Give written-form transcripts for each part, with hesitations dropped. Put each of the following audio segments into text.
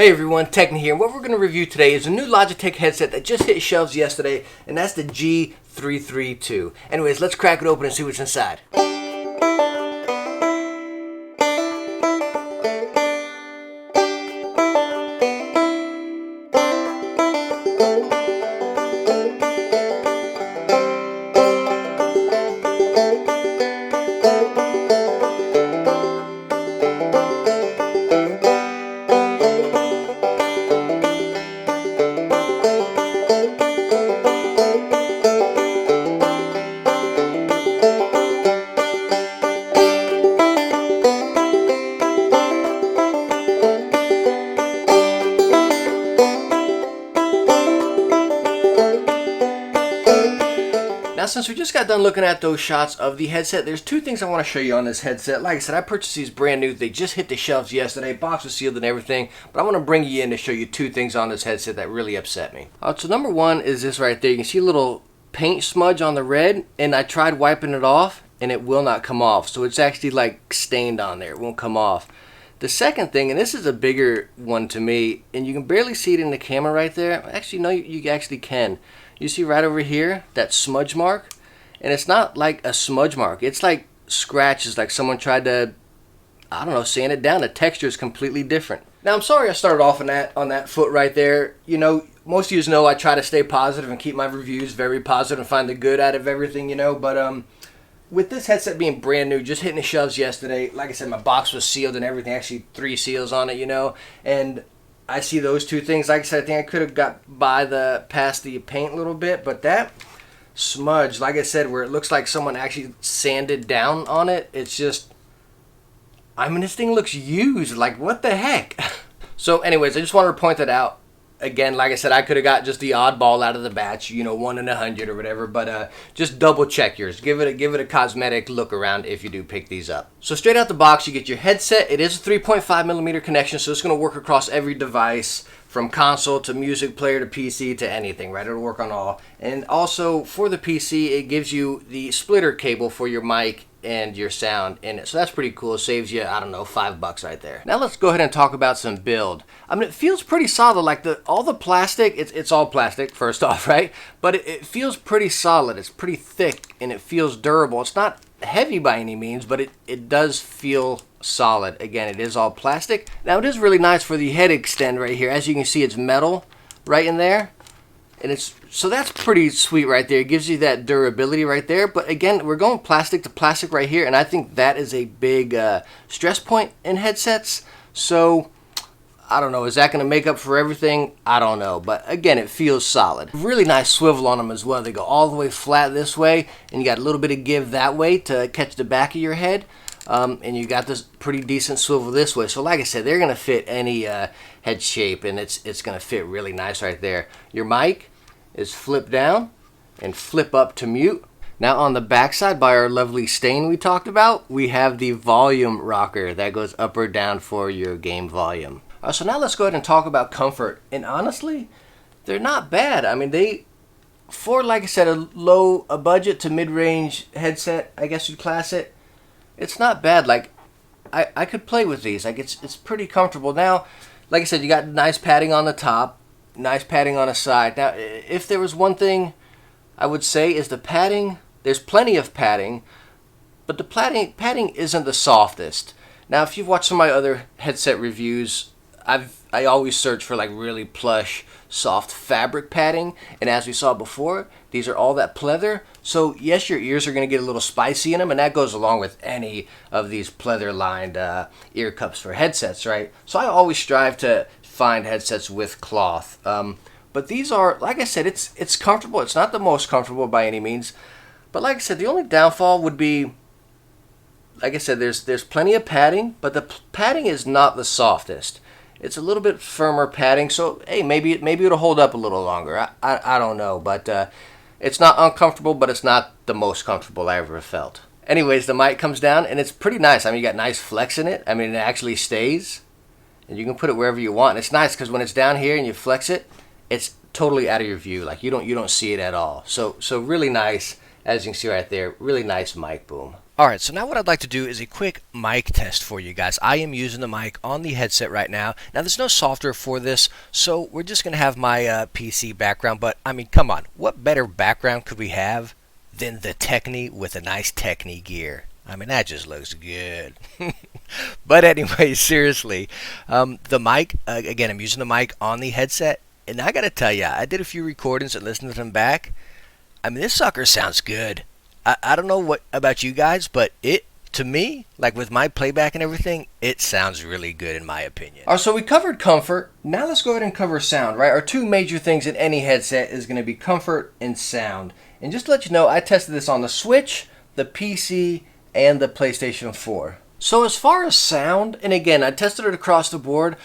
Hey everyone, Techni here, and what we're going to review today is a new Logitech headset that just hit shelves yesterday, and that's the G332. Anyways, let's crack it open and see what's inside. Now, since we just got done looking at those shots of the headset, there's two things I want to show you on this headset. Like I said, I purchased these brand new. They just hit the shelves yesterday. Box was sealed and everything. But I want to bring you in to show you two things on this headset that really upset me. So number one is this right there. You can see a little paint smudge on the red. And I tried wiping it off, and it will not come off. So it's actually like stained on there. It won't come off. The second thing, and this is a bigger one to me, and you can barely see it in the camera right there. Actually, no, you actually can. You see right over here, that smudge mark? And it's not like a smudge mark. It's like scratches, like someone tried to, I don't know, sand it down. The texture is completely different. Now, I'm sorry I started off on that foot right there. You know, most of you know I try to stay positive and keep my reviews very positive and find the good out of everything, you know. But with this headset being brand new, just hitting the shelves yesterday, like I said, my box was sealed and everything. Actually, 3 seals on it, you know. And I see those two things. Like I said, I think I could have got past the paint a little bit, but that smudge, like I said, where it looks like someone actually sanded down on it, it's just, I mean, this thing looks used. Like, what the heck? So anyways, I just wanted to point that out. Again, like I said, I could have got just the oddball out of the batch, you know, 1 in 100 or whatever, but just double check yours. Give it a cosmetic look around if you do pick these up. So straight out the box, you get your headset. It is a 3.5mm connection, so it's going to work across every device, from console to music player to PC to anything, right? It'll work on all. And also, for the PC, it gives you the splitter cable for your mic and your sound in it. So that's pretty cool. It saves you, I don't know, $5 right there. Now let's go ahead and talk about some build. I mean, it feels pretty solid. Like all the plastic, it's all plastic, first off, right? But it feels pretty solid. It's pretty thick and it feels durable. It's not heavy by any means, but it does feel solid. Again, it is all plastic. Now it is really nice for the head extend right here. As you can see, it's metal right in there. And so that's pretty sweet right there. It gives you that durability right there. But again, we're going plastic to plastic right here, and I think that is a big stress point in headsets. So I don't know, is that going to make up for everything? I don't know, but again, it feels solid. Really nice swivel on them as well. They go all the way flat this way, and you got a little bit of give that way to catch the back of your head. And you got this pretty decent swivel this way. So like I said, they're going to fit any head shape, and it's going to fit really nice right there. Your mic is flip down and flip up to mute. Now on the back side, by our lovely stain we talked about, we have the volume rocker that goes up or down for your game volume. So now let's go ahead and talk about comfort. And honestly, they're not bad. I mean, for, like I said, a budget to mid-range headset, I guess you'd class it, it's not bad. Like, I could play with these. Like, it's pretty comfortable. Now, like I said, you got nice padding on the top, nice padding on the side. Now, if there was one thing I would say is the padding. There's plenty of padding, but the padding isn't the softest. Now, if you've watched some of my other headset reviews, I always search for like really plush, soft fabric padding, and as we saw before, these are all that pleather. So yes, your ears are going to get a little spicy in them, and that goes along with any of these pleather-lined ear cups for headsets, right? So I always strive to find headsets with cloth. But these are, like I said, it's comfortable. It's not the most comfortable by any means. But like I said, the only downfall would be, like I said, there's plenty of padding, but the padding is not the softest. It's a little bit firmer padding, so hey, maybe it'll hold up a little longer. I don't know, but it's not uncomfortable, but it's not the most comfortable I ever felt. Anyways, the mic comes down, and it's pretty nice. I mean, you got nice flex in it. I mean, it actually stays, and you can put it wherever you want. And it's nice because when it's down here and you flex it, it's totally out of your view. Like you don't see it at all. So really nice, as you can see right there. Really nice mic boom. Alright, so now what I'd like to do is a quick mic test for you guys. I am using the mic on the headset right now. Now there's no software for this, so we're just going to have my PC background, but I mean, come on, what better background could we have than the Techni with a nice Techni gear? I mean, that just looks good. But anyway, seriously, the mic, again, I'm using the mic on the headset, and I gotta tell you, I did a few recordings and listened to them back. I mean, this sucker sounds good. I don't know what about you guys, but to me, like with my playback and everything, it sounds really good in my opinion. Alright, so we covered comfort. Now let's go ahead and cover sound, right? Our two major things in any headset is going to be comfort and sound. And just to let you know, I tested this on the Switch, the PC, and the PlayStation 4. So as far as sound, and again, I tested it across the board,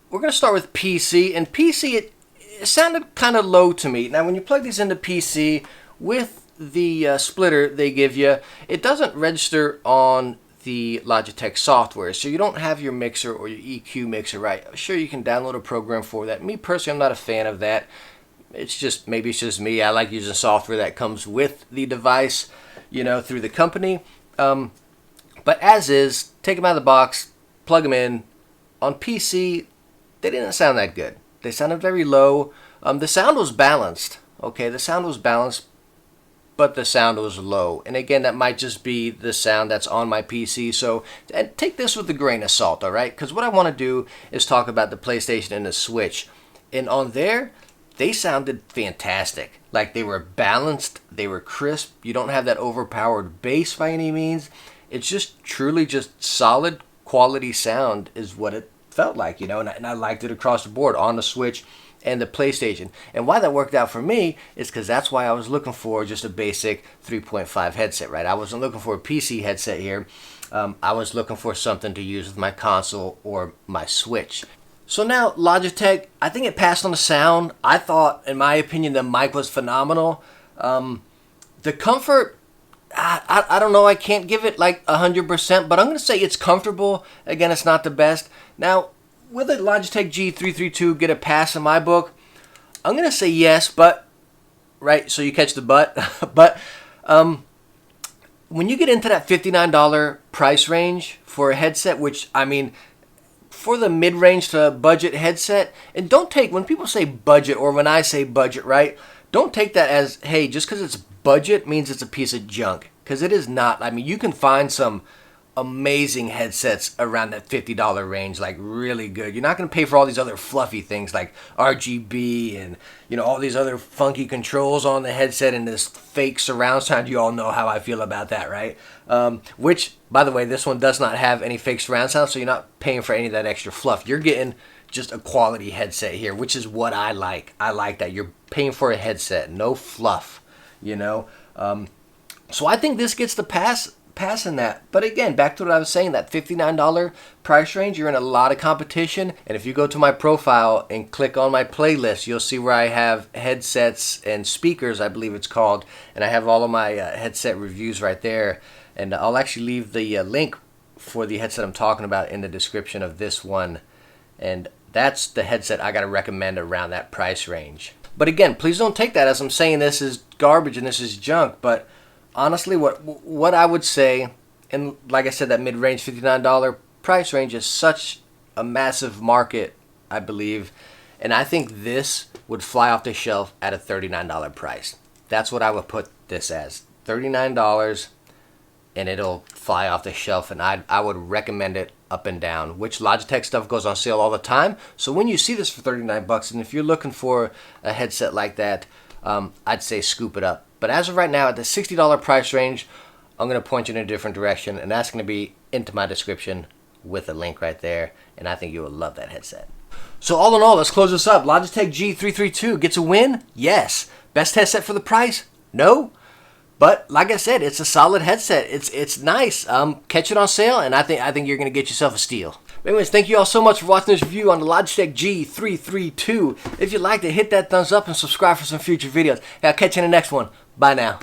we're going to start with PC. And PC, it sounded kind of low to me. Now when you plug these into PC with the splitter they give you, it doesn't register on the Logitech software, so you don't have your mixer or your EQ mixer right. Sure, you can download a program for that. Me personally, I'm not a fan of that. Maybe it's just me. I like using software that comes with the device, you know, through the company. But as is, take them out of the box, plug them in. On PC, they didn't sound that good. They sounded very low. The sound was balanced. Okay, the sound was balanced, but the sound was low. And again, that might just be the sound that's on my PC. So take this with a grain of salt, all right? Because what I want to do is talk about the PlayStation and the Switch. And on there, they sounded fantastic. Like they were balanced, they were crisp. You don't have that overpowered bass by any means. It's just truly just solid quality sound is what it felt like, you know. And I liked it across the board on the Switch and the PlayStation. And why that worked out for me is because that's why I was looking for just a basic 3.5 headset, right? I wasn't looking for a PC headset here. I was looking for something to use with my console or my Switch. So now Logitech, I think it passed on the sound. I thought, in my opinion, the mic was phenomenal. The comfort, I don't know. I can't give it like 100%, but I'm going to say it's comfortable. Again, it's not the best. Now, will the Logitech G332 get a pass in my book? I'm going to say yes, but, right, so you catch the but. But when you get into that $59 price range for a headset, which, I mean, for the mid-range to budget headset, and don't take, when people say budget, or when I say budget, right, don't take that as, hey, just because it's budget means it's a piece of junk, because it is not. I mean, you can find some amazing headsets around that $50 range, like really good. You're not going to pay for all these other fluffy things like RGB and, you know, all these other funky controls on the headset and this fake surround sound. You all know how I feel about that, right? Which, by the way, this one does not have any fake surround sound, so you're not paying for any of that extra fluff. You're getting just a quality headset here, which is what I like. I like that. You're paying for a headset, no fluff, you know? So I think this gets the passing that. But again, back to what I was saying, that $59 price range, you're in a lot of competition. And if you go to my profile and click on my playlist, you'll see where I have headsets and speakers, I believe it's called. And I have all of my headset reviews right there. And I'll actually leave the link for the headset I'm talking about in the description of this one. And that's the headset I got to recommend around that price range. But again, please don't take that as I'm saying this is garbage and this is junk. But honestly, what I would say, and like I said, that mid-range $59 price range is such a massive market, I believe, and I think this would fly off the shelf at a $39 price. That's what I would put this as, $39, and it'll fly off the shelf, and I would recommend it up and down, which Logitech stuff goes on sale all the time. So when you see this for $39, and if you're looking for a headset like that, I'd say scoop it up. But as of right now, at the $60 price range, I'm going to point you in a different direction, and that's going to be into my description with a link right there, and I think you will love that headset. So all in all, let's close this up. Logitech G332 gets a win? Yes. Best headset for the price? No. But like I said, it's a solid headset. It's nice. Catch it on sale, and I think you're going to get yourself a steal. But anyways, thank you all so much for watching this review on the Logitech G332. If you liked it, hit that thumbs up and subscribe for some future videos. I'll catch you in the next one. Bye now.